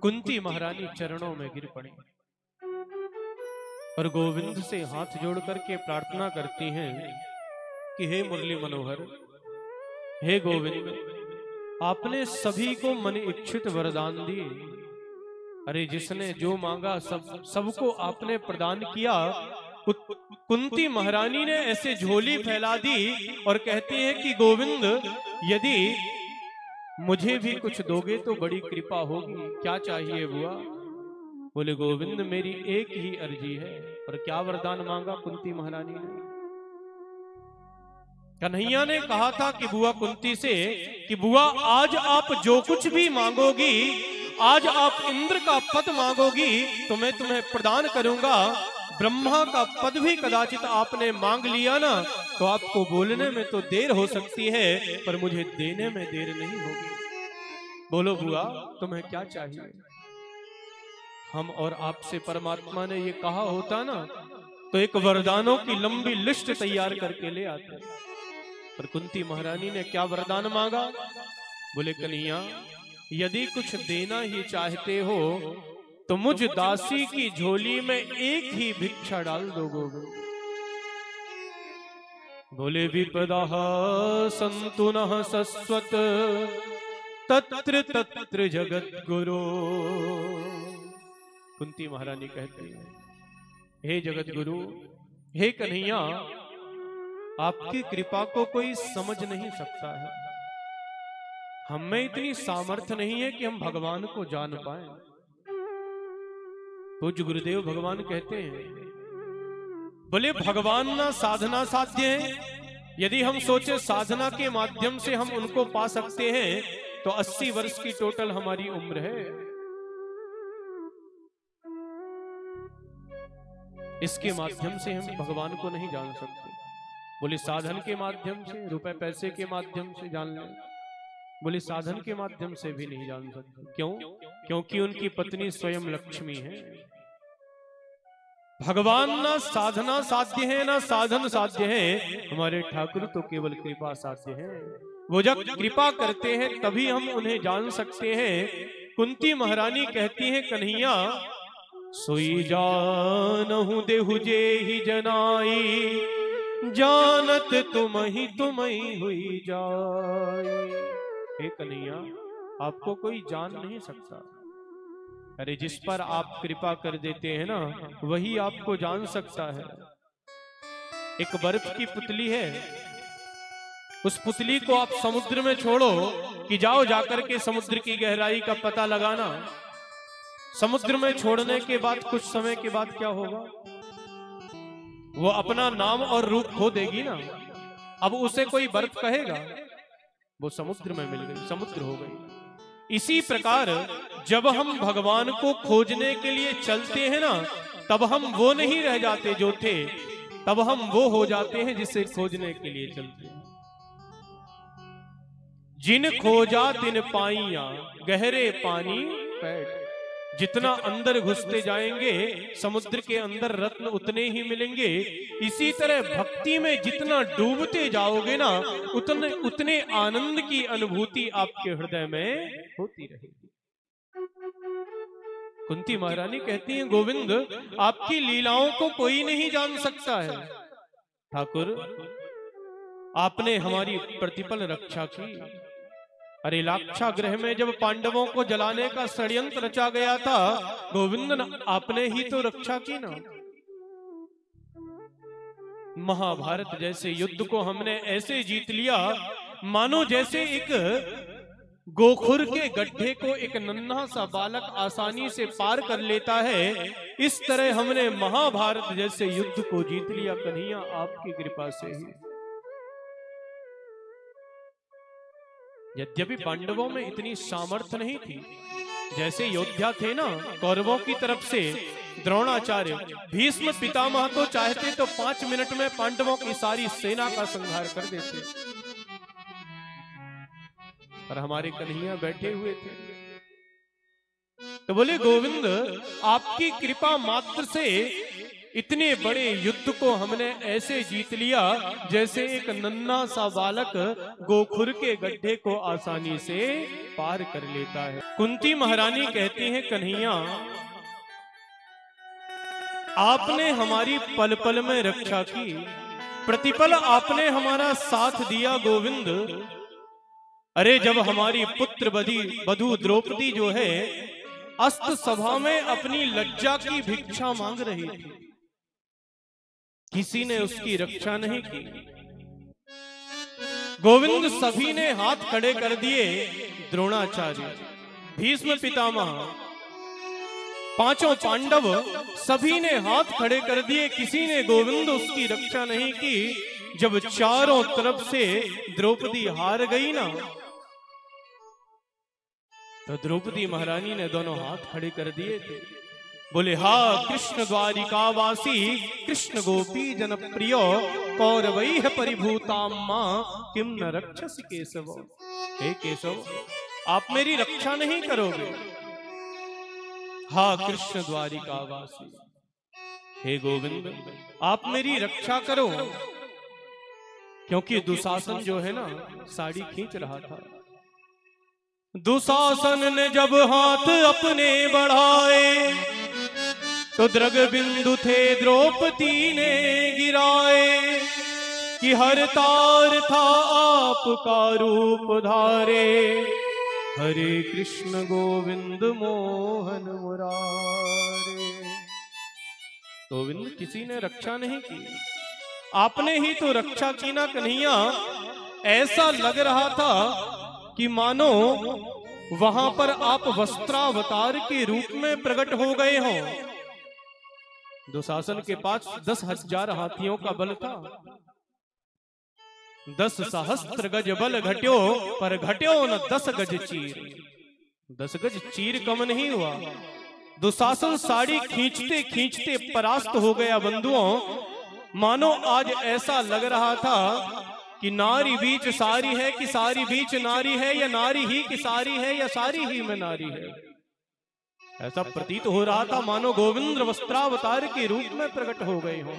कुंती महारानी चरणों में गिर पड़ी और गोविंद से हाथ जोड़ करके प्रार्थना करती हैं कि हे मुरली मनोहर, हे गोविंद, आपने सभी को मन इच्छित वरदान दिए। अरे जिसने जो मांगा सबको आपने प्रदान किया। कुंती महारानी ने ऐसे झोली फैला दी और कहती है कि गोविंद, यदि मुझे भी कुछ दोगे तो बड़ी कृपा होगी। क्या चाहिए बुआ? बोले गोविंद, मेरी एक ही अर्जी है। और क्या वरदान मांगा कुंती महारानी ने? कन्हैया ने कहा था कि बुआ कुंती से कि बुआ, आज आप जो कुछ भी मांगोगी, आज आप इंद्र का पद मांगोगी तो मैं तुम्हें प्रदान करूंगा। ब्रह्मा का पद भी कदाचित आपने मांग लिया ना, तो आपको बोलने में तो देर हो सकती है, पर मुझे देने में देर नहीं होगी। बोलो बुआ, तुम्हें क्या चाहिए? हम और आपसे परमात्मा ने ये कहा होता ना, तो एक वरदानों की लंबी लिस्ट तैयार करके ले आते। पर कुंती महारानी ने क्या वरदान मांगा? बोले कन्हैया, यदि कुछ देना ही चाहते हो तो मुझ दासी की झोली में एक ही भिक्षा डाल दो गोविंद। बोले विपदा संतु नः सस्वत तत्र तत्र जगत गुरु। कुंती महारानी कहती है, हे जगत गुरु, हे कन्हैया, आपकी कृपा को कोई समझ नहीं सकता है। हम में इतनी सामर्थ्य नहीं है कि हम भगवान को जान पाए। पूज्य गुरुदेव भगवान कहते हैं, बोले भगवान ना साधना साध्य है। यदि हम सोचे साधना के माध्यम से हम उनको पा सकते हैं तो 80 वर्ष की टोटल हमारी उम्र है। इसके माध्यम से हम भगवान को नहीं जान सकते। बोले साधन के माध्यम से, रुपए पैसे के माध्यम से जान लें। बोले साधन के माध्यम से भी नहीं जान सकते। क्यों? क्योंकि उनकी पत्नी स्वयं लक्ष्मी है। भगवान ना साधना साध्य है ना साधन साध्य है, हमारे ठाकुर तो केवल कृपा साध्य है। वो जब कृपा करते हैं तभी हम उन्हें जान सकते हैं। कुंती महारानी कहती है, कन्हैया, सोई जानहु देहु जे ही जनाई, जानत तुम ही हुई जाई। हे कन्हैया, आपको कोई जान नहीं सकता। अरे जिस पर आप कृपा कर देते हैं ना, वही आपको जान सकता है। एक बर्फ की पुतली है, उस पुतली को आप समुद्र में छोड़ो कि जाओ जाकर के समुद्र की गहराई का पता लगाना। समुद्र में छोड़ने के बाद कुछ समय के बाद क्या होगा? वो अपना नाम और रूप खो देगी ना। अब उसे कोई बर्फ कहेगा? वो समुद्र में मिल गई, समुद्र हो गई। इसी प्रकार जब हम भगवान को खोजने के लिए चलते हैं ना, तब हम वो नहीं रह जाते जो थे, तब हम वो हो जाते हैं जिसे खोजने के लिए चलते हैं। जिन खोजा तिन पाइया, गहरे पानी पैठ। जितना अंदर घुसते जाएंगे समुद्र के अंदर रत्न उतने ही मिलेंगे। इसी तरह भक्ति में जितना डूबते जाओगे ना, उतने आनंद की अनुभूति आपके हृदय में होती रहेगी। कुंती महारानी कहती हैं, गोविंद, आपकी लीलाओं को कोई नहीं जान सकता है। ठाकुर, आपने हमारी प्रतिपल रक्षा की। अरे लाक्षागृह में जब पांडवों को जलाने का षड्यंत्र रचा गया था, गोविंद आपने ही तो रक्षा की ना। महाभारत जैसे युद्ध को हमने ऐसे जीत लिया मानो जैसे एक गोखुर के गड्ढे को एक नन्हा सा बालक आसानी से पार कर लेता है। इस तरह हमने महाभारत जैसे युद्ध को जीत लिया कन्हैया, आपकी कृपा से ही। यद्यपि पांडवों में इतनी सामर्थ्य नहीं थी। जैसे योद्धा थे ना कौरवों की तरफ से, द्रोणाचार्य, भीष्म पितामह तो चाहते तो 5 मिनट में पांडवों की सारी सेना का संहार कर देते, पर हमारे कन्हैया बैठे हुए थे। तो बोले गोविंद, आपकी कृपा मात्र से इतने बड़े युद्ध को हमने ऐसे जीत लिया जैसे एक नन्हा सा बालक गोखुर के गड्ढे को आसानी से पार कर लेता है। कुंती महारानी कहती हैं, कन्हैया आपने हमारी पल पल में रक्षा की, प्रतिपल आपने हमारा साथ दिया गोविंद। अरे जब हमारी पुत्र वधू द्रौपदी जो है अस्त सभा में अपनी लज्जा की भिक्षा मांग रही थी, किसी ने उसकी रक्षा नहीं की। गोविंद सभी ने हाथ खड़े कर दिए, द्रोणाचार्य, भीष्म पितामह, पांचों पांडव सभी ने हाथ खड़े कर दिए, किसी ने गोविंद उसकी रक्षा नहीं की। जब चारों तरफ से द्रौपदी हार गई ना, तो द्रौपदी महारानी ने दोनों हाथ खड़े कर दिए थे, बोले हा कृष्ण द्वारिकावासी कृष्ण गोपी जन प्रियो कौरवैः परिभूताम्मा किम न रक्षसि केशव। हे केशव आप मेरी रक्षा नहीं करोगे। हा कृष्ण द्वारिकावासी, हे गोविंद आप मेरी रक्षा करो, क्योंकि दुशासन जो है ना साड़ी खींच रहा था। दुशासन ने जब हाथ अपने बढ़ाए तो द्रग बिंदु थे द्रौपदी ने गिराए, कि हर तार था आपका रूप धारे, हरे कृष्ण गोविंद मोहन मुरारे। गोविंद किसी ने रक्षा नहीं की, आपने ही तो रक्षा की ना कन्हैया। ऐसा लग रहा था कि मानो वहां पर आप वस्त्रावतार के रूप में प्रकट हो गए हो। दुशासन के पास 10,000 हाथियों का बल था, 10 सहस्त्र गज बल घट्यो, पर घट्यो न 10 गज चीर। 10 गज चीर कम नहीं हुआ। दुशासन साड़ी खींचते खींचते परास्त हो गया बंधुओं। मानो आज ऐसा लग रहा था कि नारी बीच सारी है कि सारी बीच नारी है, या नारी ही की सारी है या सारी ही में नारी है। ऐसा प्रतीत हो रहा था मानो गोविंद वस्त्रावतार के रूप में प्रकट हो गए हो।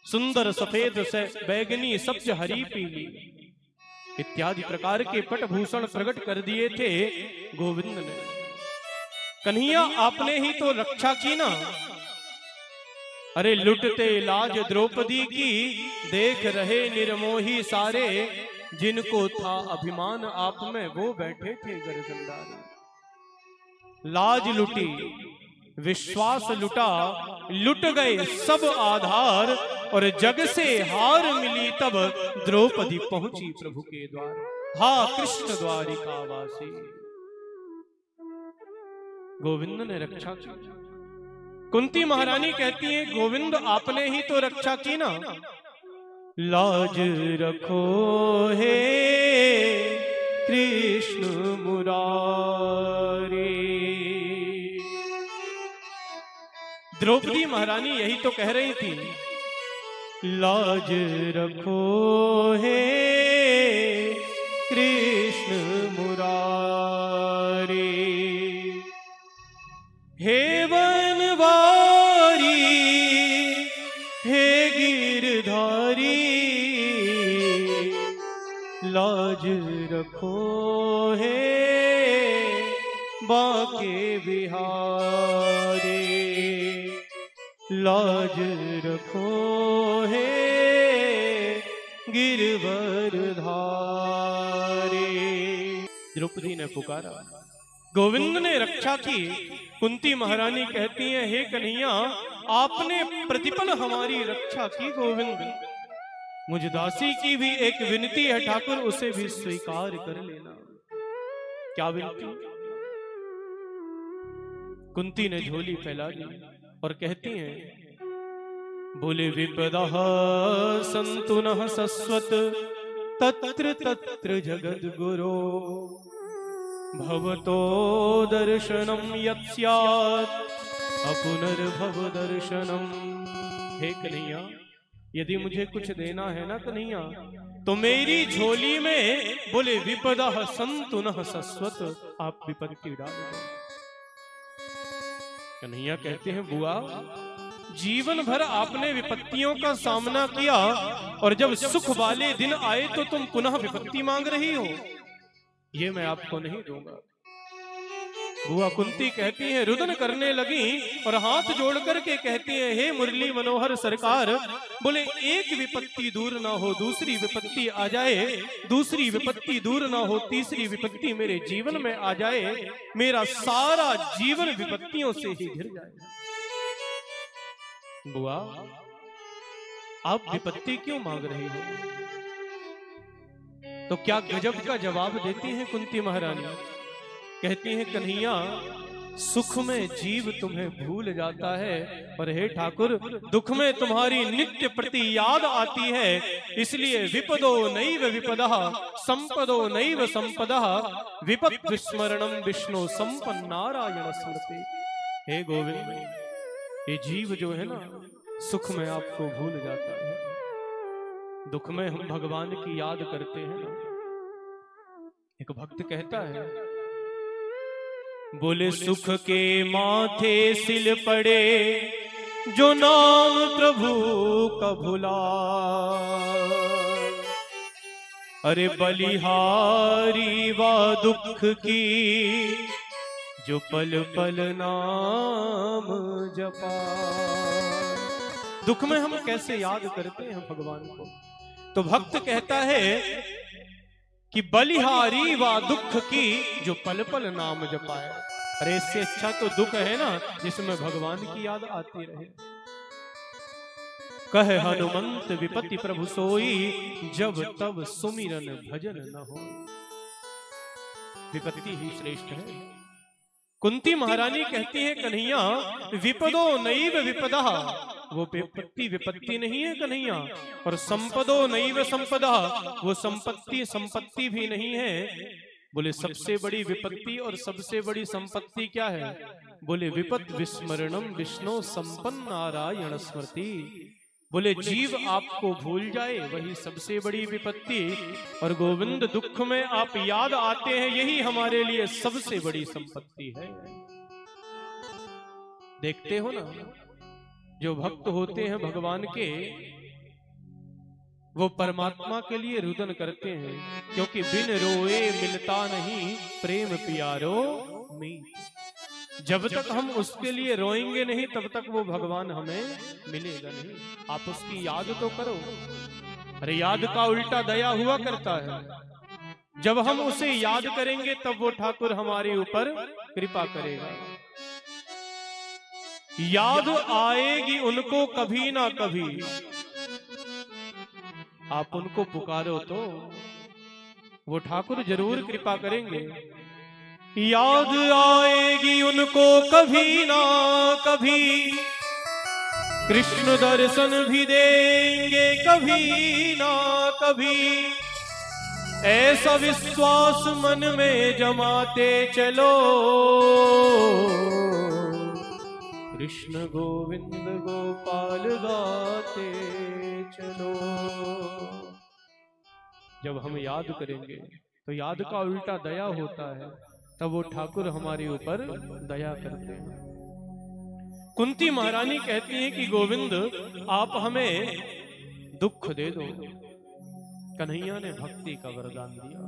सुंदर सफेद से बैगनी सब्ज हरी पीली इत्यादि प्रकार के पटभूषण प्रकट कर दिए थे गोविंद ने। कन्हैया आपने ही तो रक्षा की ना। अरे लुटते लाज द्रौपदी की देख रहे निर्मोही सारे, जिनको था अभिमान आप में वो बैठे थे गर्दनदार। लाज लुटी विश्वास लुटा, लुट गए सब आधार, और जग से हार मिली तब द्रौपदी पहुंची प्रभु के द्वार। हा कृष्ण द्वारिकावासी, गोविंद ने रक्षा की। कुंती महारानी कहती है गोविंद आपने ही तो रक्षा की ना। लाज रखो हे कृष्ण मुरारी। द्रौपदी महारानी यही तो कह रही थी, लाज रखो हे कृष्ण मुरारी। हे वनवारी हे गिरधारी, लाज रखो हे बांके बिहारी। लाज रखो हे गिरवर धारे। द्रौपदी ने पुकारा, गोविंद ने रक्षा की। कुंती महारानी कहती है हे कन्हैया आपने प्रतिपल हमारी रक्षा की गोविंद। मुझ दासी की भी एक विनती है ठाकुर, उसे भी स्वीकार कर लेना। क्या विनती? कुंती ने झोली फैला ली और कहती हैं, बोले विपदा संतु नः सस्वत तत्र तत्र जगद गुरो, भवतो दर्शनम यत् स्यात् अपुनर्भव दर्शनम। हे कन्हैया यदि मुझे कुछ देना है ना कन्हैया, तो मेरी झोली में बोले विपदा संतु नः सस्वत, आप विपत्ति डाल दो। कन्हैया कहते हैं बुआ जीवन भर आपने विपत्तियों का सामना किया और जब सुख वाले दिन आए तो तुम पुनः विपत्ति मांग रही हो, ये मैं आपको नहीं दूंगा। बुआ कुंती कहती है, रुदन करने लगी और हाथ जोड़ करके कहती है, हे मुरली मनोहर सरकार, बोले एक विपत्ति दूर ना हो दूसरी विपत्ति आ जाए, दूसरी विपत्ति दूर ना हो तीसरी विपत्ति मेरे जीवन में आ जाए, मेरा सारा जीवन विपत्तियों से ही घिर जाए। बुआ आप विपत्ति क्यों मांग रही हो? तो क्या गजब का जवाब देती है कुंती महारानी। कहती है, कन्हैया सुख में जीव तुम्हें भूल जाता है और हे ठाकुर दुख में तुम्हारी नित्य प्रति याद आती है, इसलिए विपदो नैव विपदः संपदो नैव संपदः विपत् विस्मरणम विष्णु संपन्नारायण स्मृति। हे गोविंद, ये जीव जो है ना सुख में आपको भूल जाता है, दुख में हम भगवान की याद करते हैं ना। एक भक्त कहता है, बोले सुख के माथे सिल पड़े जो नाम प्रभु का भुला, अरे बलिहारी वा दुख की जो पल पल नाम जपा। दुख में हम कैसे याद करते हैं भगवान को। तो भक्त कहता है कि बलिहारी वा दुख की जो पल पल नाम जपाए। अरे इससे अच्छा तो दुख है ना जिसमें भगवान की याद आती रहे। कहे हनुमंत विपत्ति प्रभु सोई, जब तब सुमिरन भजन न हो। विपत्ति ही श्रेष्ठ है। कुंती महारानी कहती है, कन्हैया विपदो नैव विपदः, वो विपत्ति विपत्ति नहीं है कन्हैया, और संपदो नैव संपदः, वो संपत्ति संपत्ति भी नहीं है। बोले सबसे बड़ी विपत्ति और सबसे बड़ी संपत्ति क्या है? बोले विपत् विस्मरणम विष्णु संपन्न नारायण स्मृति। बोले जीव आपको भूल जाए वही सबसे बड़ी विपत्ति, और गोविंद दुख में आप याद आते हैं यही हमारे लिए सबसे बड़ी संपत्ति है। देखते हो ना, जो भक्त होते हैं भगवान के, वो परमात्मा के लिए रुदन करते हैं, क्योंकि बिन रोए मिलता नहीं प्रेम प्यारो मीत। जब तक हम उसके लिए रोएंगे नहीं तब तक वो भगवान हमें मिलेगा नहीं। आप उसकी याद तो करो। अरे याद का उल्टा दया हुआ करता है। जब हम उसे याद करेंगे तब वो ठाकुर हमारे ऊपर कृपा करेगा। याद आएगी उनको कभी ना कभी, आप उनको पुकारो तो वो ठाकुर जरूर कृपा करेंगे। याद आएगी उनको कभी ना कभी, कृष्ण दर्शन भी देंगे कभी ना कभी। ऐसा विश्वास मन में जमाते चलो, कृष्ण गोविंद गोपाल गाते चलो। जब हम याद करेंगे तो याद का उल्टा दया होता है, तब वो ठाकुर हमारे ऊपर दया करते हैं। कुंती महारानी कहती है कि गोविंद आप हमें दुख दे दो। कन्हैया ने भक्ति का वरदान दिया।